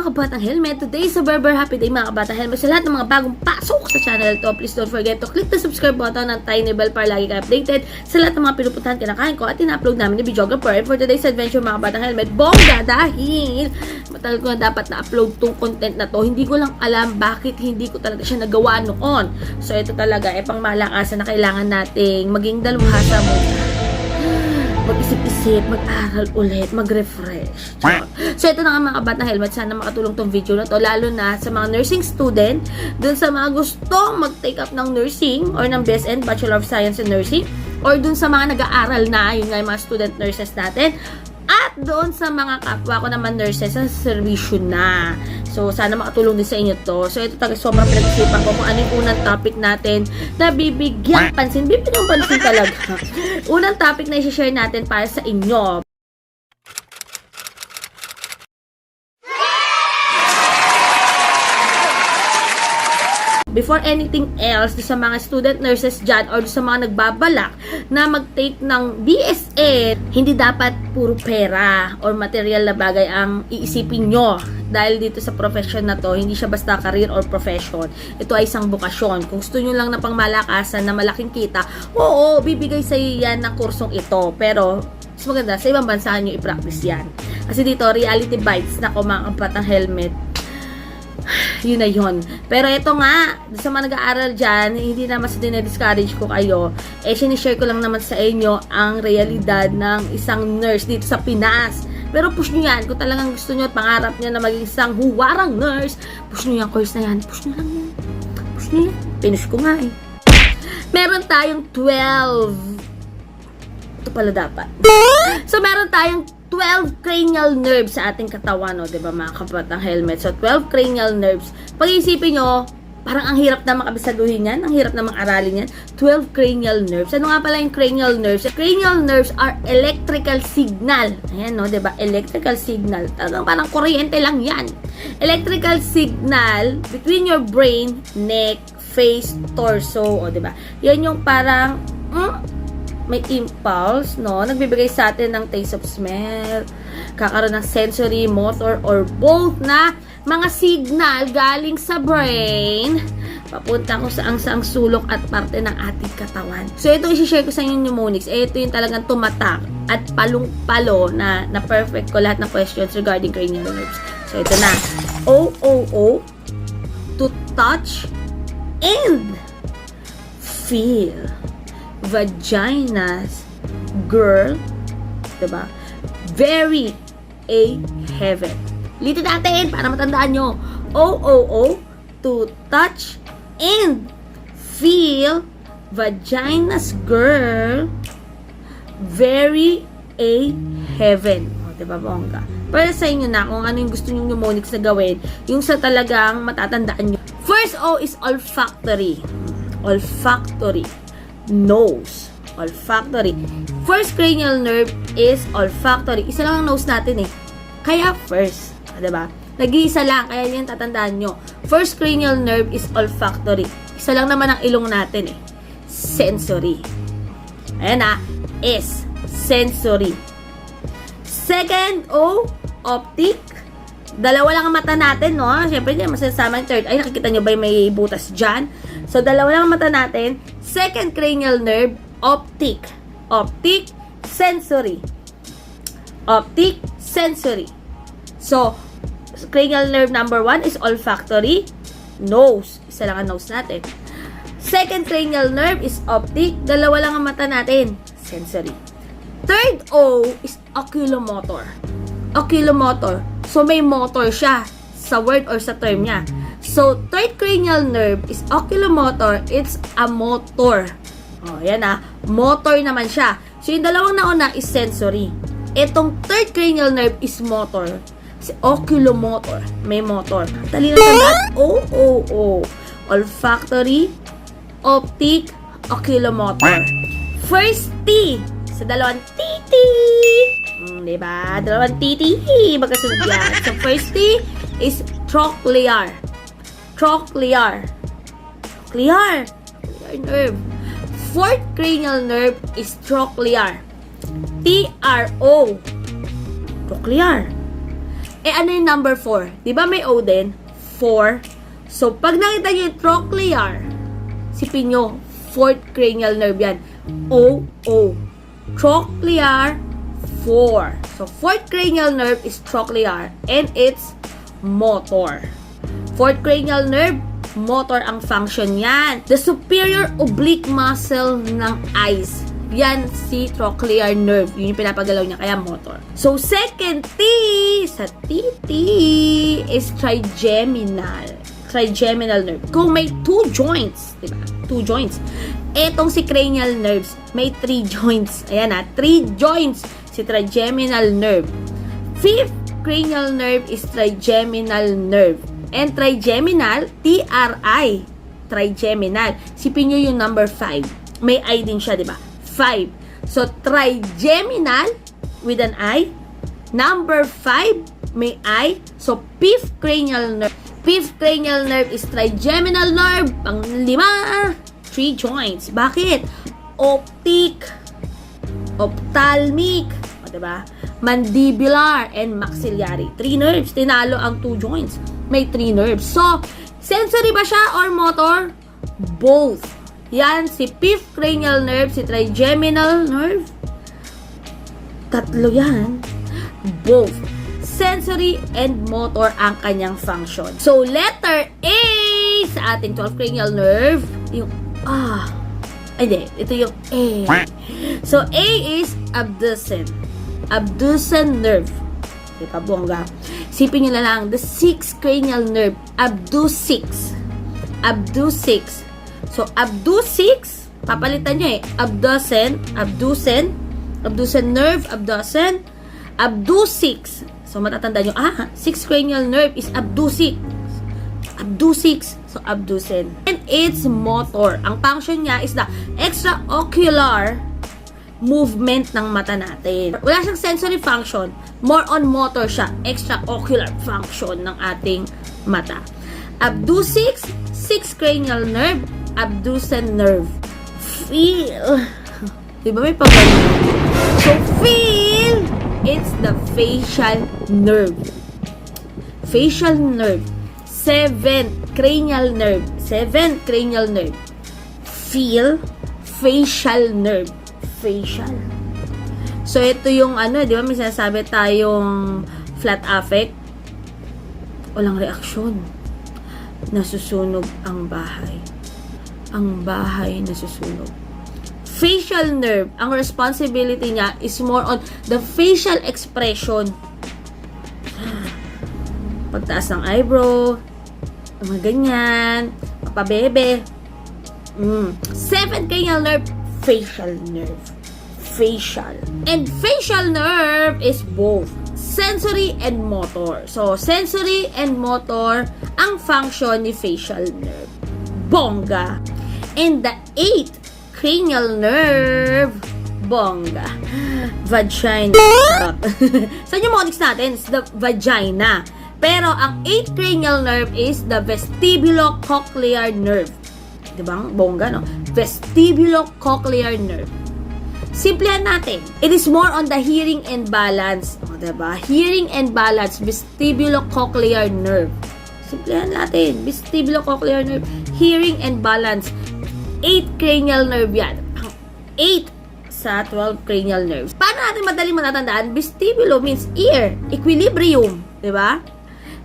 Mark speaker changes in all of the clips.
Speaker 1: kabatang helmet. Today is a very happy day mga kabatang helmet. Sa lahat ng mga bagong pasok sa channel to, please don't forget to click the subscribe button at tiny bell para lagi kayo updated sa lahat ng mga pinupuntahan kinakain ko at ina-upload namin ni GoGoGo. And for today's adventure mga kabatang helmet, bongga dahil matagal ko na dapat na-upload tong content na to. Hindi ko lang alam bakit hindi ko talaga siya nagawa noon. So ito talaga pang malakasan na kailangan nating maging dalubhasa muna. Mag-isip-isip, mag-aral ulit, mag-refresh. So, ito na nga mga kabatang helmet. Sana makatulong tong video na to, lalo na sa mga nursing student, dun sa mga gustong mag-take up ng nursing or ng BSN, Bachelor of Science in Nursing, or dun sa mga nag-aaral na, yun nga yung mga student nurses natin, at doon sa mga kapwa ko naman nurses sa servisyo na. So, sana makatulong din sa inyo to. So, ito talaga sobrang pinag-isipan ko kung ano yung unang topic natin na bibigyan pansin. Bibigyan pansin talaga. Unang topic na i-share natin para sa inyo. Before anything else, sa mga student nurses dyan or sa mga nagbabalak na mag-take ng BSN, hindi dapat puro pera or material na bagay ang iisipin nyo. Dahil dito sa profession na to, hindi siya basta career or profession. Ito ay isang bukasyon. Kung gusto nyo lang na pangmalakasan na malaking kita, oo, bibigay sa iyo yan ng kursong ito. Pero, mas maganda, sa ibang bansa nyo i-practice yan. Kasi dito, reality bites na kumakampat ang helmet. Yun na yun. Pero ito nga, sa mga nag-aaral dyan, hindi naman sa dinediscourage ko kayo. Sinishare ko lang naman sa inyo ang realidad ng isang nurse dito sa Pinas. Pero push nyo yan. Kung talagang gusto nyo at pangarap nyo na maging isang huwarang nurse, push nyo yung course na yan. Push nyo lang yan. Push nyo yan. Pinush ko nga eh. Meron tayong 12. Ito pala dapat. So, meron tayong 12 cranial nerves sa ating katawan, no? Diba mga kabatang helmet? So, 12 cranial nerves. Pag-iisipin nyo, parang ang hirap na makabisaduhin yan. Ang hirap na aralin yan. 12 cranial nerves. Ano nga pala yung cranial nerves? Cranial nerves are electrical signal. Ayan, no? Diba? Electrical signal. Talagang parang kuryente lang yan. Electrical signal between your brain, neck, face, torso. O, diba? Yan yung parang may impulse, no? Nagbibigay sa atin ng taste of smell, kakaroon ng sensory, motor, or both na mga signal galing sa brain papunta kung saang sulok at parte ng ating katawan. So, ito i-share ko sa inyo mnemonics. Ito yung talagang tumatak at palong-palo na perfect ko lahat ng questions regarding cranial nerves. So, ito na. O, to touch and feel. Vaginas, girl, diba? Very a heaven. Litin natin para matandaan nyo. O, to touch and feel vaginas, girl, very a heaven. O, diba, bongga? Para sa inyo na kung ano yung gusto nyo mnemonics na gawin, yung sa talagang matatandaan nyo. First O is olfactory. Olfactory. Nose. Olfactory. First cranial nerve is olfactory. Isa lang ang nose natin eh. Kaya first. Diba? Nag-iisa lang. Kaya yan tatandaan nyo. First cranial nerve is olfactory. Isa lang naman ang ilong natin eh. Sensory. Ayan na. S. Sensory. Second O, optic. Dalawa lang ang mata natin, no? Siyempre, hindi masasama yung third. Ay, nakikita nyo ba yung may butas dyan? So, dalawa lang ang mata natin. Second cranial nerve, optic. Optic, sensory. Optic, sensory. So, cranial nerve number 1 is olfactory. Nose. Isa lang ang nose natin. Second cranial nerve is optic. Dalawa lang ang mata natin. Sensory. Third O is oculomotor. Oculomotor. So, may motor siya sa word or sa term niya. So, third cranial nerve is oculomotor. It's a motor. O, yan motor naman siya. So, yung dalawang nauna is sensory. Itong third cranial nerve is motor. Si oculomotor. May motor. Tali na tandaan. O. Olfactory, optic, oculomotor. First T. Sa dalawang titi. Diba? Dalawang titi. Magkasunod yan. So, first T is trochlear. Trochlear. Trochlear nerve. Fourth cranial nerve is trochlear. T-R-O. Trochlear. Eh, ano yung number 4? Di ba may O din? 4. So, pag nakita nyo yung trochlear, sipin nyo, 4th cranial nerve yan. O, O. Trochlear, 4. So, 4th cranial nerve is trochlear and it's motor. 4th cranial nerve, motor ang function yan. The superior oblique muscle ng eyes. Yan si trochlear nerve. Yun yung pinapagalaw niya, kaya motor. So, second T sa TT is trigeminal. Trigeminal nerve. Kung may 2 joints, diba? 2 joints. Etong si cranial nerves, may 3 joints. Ayan 3 joints si trigeminal nerve. 5th cranial nerve is trigeminal nerve. And trigeminal, T-R-I. Trigeminal. Sipin nyo yung number 5. May I din siya, diba? 5. So, trigeminal with an I. Number 5, may I. So, 5th cranial nerve. 5th cranial nerve is trigeminal nerve. Pang-5, 3 joints. Bakit? Optic, ophthalmic, diba? Mandibular, and maxillary. 3 nerves. Tinalo ang 2 joints. May 3 nerves. So, sensory ba siya or motor? Both. Yan, si 5th cranial nerve, si trigeminal nerve. Tatlo yan. Both. Sensory and motor ang kanyang function. So, letter A sa ating 12th cranial nerve, yung hindi, ito yung A. So, A is abducent. Abducent nerve. Diba, bongga? Sipin nyo na lang, the 6th cranial nerve, abducens. Abducens. So, abducens, papalitan nyo abducent nerve, abducens. So, matatanda nyo, 6th cranial nerve is abducens. So, abducent. And it's motor. Ang function niya is the extraocular movement ng mata natin. Wala siyang sensory function. More on motor siya. Extraocular function ng ating mata. Abducens, 6th cranial nerve, abducent nerve. Feel. Diba may pagkakas? So, feel, it's the facial nerve. Facial nerve. 7th cranial nerve. 7th cranial nerve. Feel, facial nerve. Facial. So, ito yung di ba may sinasabi tayong flat affect? Walang reaksyon. Nasusunog ang bahay. Ang bahay nasusunog. Facial nerve, ang responsibility niya is more on the facial expression. Pagtaas ng eyebrow, mga ganyan, papabebe. 7th cranial nerve, facial nerve. Facial. And facial nerve is both sensory and motor. So, sensory and motor ang function ni facial nerve. Bongga. And the 8th cranial nerve, bongga. Vagina. Sa mnemonics natin, it's the vagina. Pero ang 8th cranial nerve is the vestibulocochlear nerve. Diba? Bongga, no? Vestibulocochlear nerve. Simplihan natin. It is more on the hearing and balance. O, diba? Hearing and balance, vestibulocochlear nerve. Simplihan natin. Vestibulocochlear nerve, hearing and balance. 8 cranial nerve yan. 8 sa 12 cranial nerves. Paano natin madali matatandaan? Vestibulo means ear, equilibrium. Diba?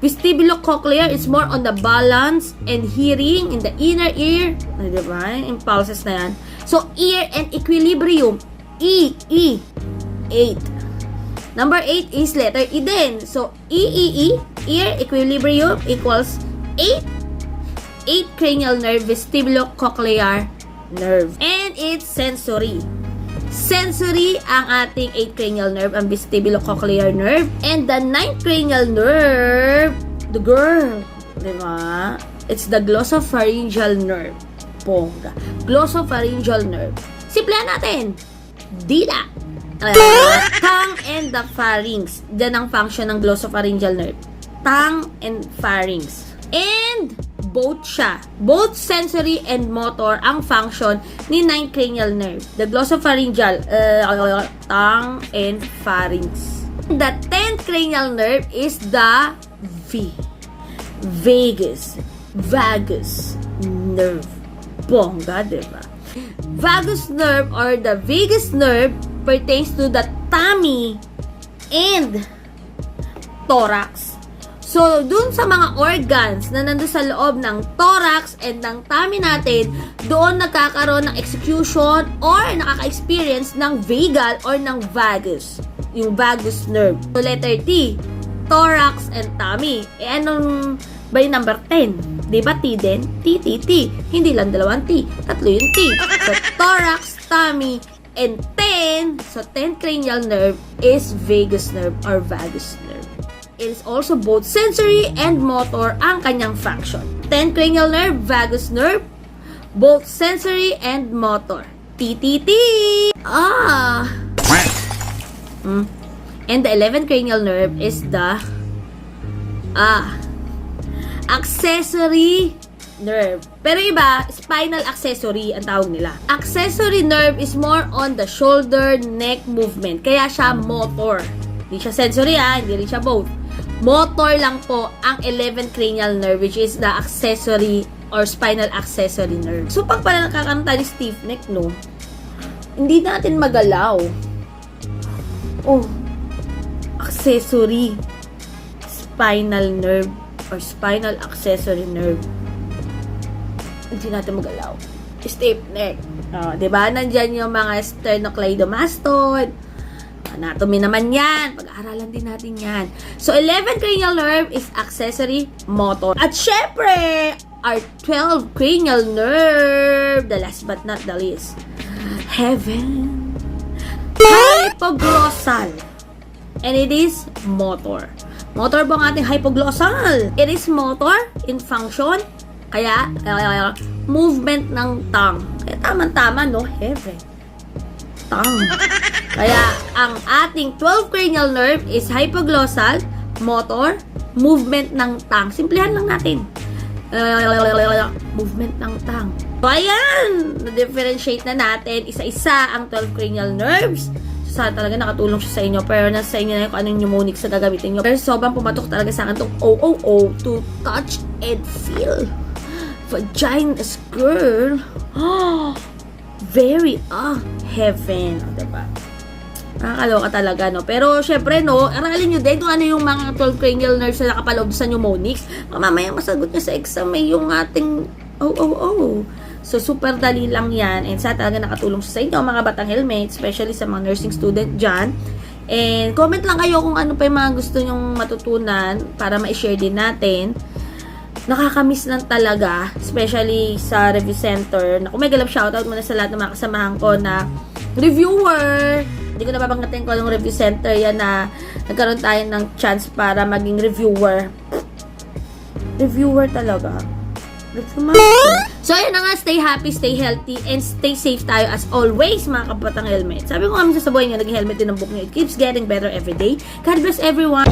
Speaker 1: Vestibulocochlear is more on the balance and hearing in the inner ear. Diba? Impulses na yan. So, ear and equilibrium. E. 8. Number 8 is letter E din. So, E. Ear equilibrium equals 8. 8 cranial nerve, vestibulocochlear nerve. And it's sensory. Sensory ang ating 8 cranial nerve, ang vestibulocochlear nerve. And the 9th cranial nerve, the girl, diba? It's the glossopharyngeal nerve. Bongga. Glossopharyngeal nerve. Simplihan natin. Dila. Tongue and the pharynx. Diyan ang function ng glossopharyngeal nerve. Tongue and pharynx. And both siya. Both sensory and motor ang function ni 9th cranial nerve. The glossopharyngeal, tongue and pharynx. The 10th cranial nerve is the vagus nerve. Bongga, diba? Vagus nerve or the vagus nerve pertains to the tummy and thorax. So, dun sa mga organs na nandun sa loob ng thorax and ng tummy natin, doon nagkakaroon ng execution or nakaka-experience ng vagal or ng vagus. Yung vagus nerve. So, letter T, thorax and tummy. anong ba yung number 10? Diba T din? T. Hindi lang dalawang T. Tatlo yung T. So, thorax, tummy, and 10. So, 10th cranial nerve is vagus nerve or vagus nerve. It is also both sensory and motor ang kanyang function. 10th cranial nerve, vagus nerve, both sensory and motor. T. And the 11th cranial nerve is the accessory nerve. Pero iba, spinal accessory ang tawag nila. Accessory nerve is more on the shoulder, neck movement. Kaya siya motor. Hindi siya sensory hindi rin siya both. Motor lang po ang 11th cranial nerve, which is the accessory or spinal accessory nerve. So, pag pala nakakaroon tayo ng stiff neck, no, hindi natin magalaw. Accessory spinal nerve or spinal accessory nerve. Hindi natin magalaw. Stiff neck. Diba? Nandyan yung mga sternocleidomastoid. Anatomy naman yan. Pag-aaralan din natin yan. So, 11 cranial nerve is accessory motor. At syempre, our 12 cranial nerve, the last but not the least, hypoglossal. And it is motor. Motor po ang ating hypoglossal. It is motor in function. Kaya movement ng tongue. Kaya tama-tama, no? Heaven. Tongue. Kaya, ang ating 12 cranial nerve is hypoglossal, motor, movement ng tongue. Simplihan lang natin. Movement ng tongue. So, ayan! Na-differentiate na natin isa-isa ang 12 cranial nerves. So, sana talaga nakatulong siya sa inyo. Pero nasa inyo na yung kung anong mnemonics na gagamitin nyo. Pero sobrang pumatok talaga sa akin itong to touch and feel. Vagina's girl. Very heaven. Diba? Nakakaloka talaga, no? Pero, syempre, no, aralin nyo din kung ano yung mga 12 cranial nerves na nakapaloob sa mnemonics. Mamaya masagot nyo sa exam yung ating So, super dali lang yan. And sa talaga nakatulong sa inyo, mga batang helmet, especially sa mga nursing student dyan. And, comment lang kayo kung ano pa yung mga gusto nyong matutunan para ma-share din natin. Nakakamiss lang talaga, especially sa review center. Naku, may galap shoutout muna sa lahat ng mga kasamahan ko na reviewer. Hindi ko na babanggatin ko yung review center yan na nagkaroon tayo ng chance para maging reviewer. Reviewer talaga. So, yun na nga. Stay happy, stay healthy, and stay safe tayo as always, mga kabatang helmet. Sabi ko nga sa buhay niya, naging helmet din ang book niya. It keeps getting better every day. God bless everyone.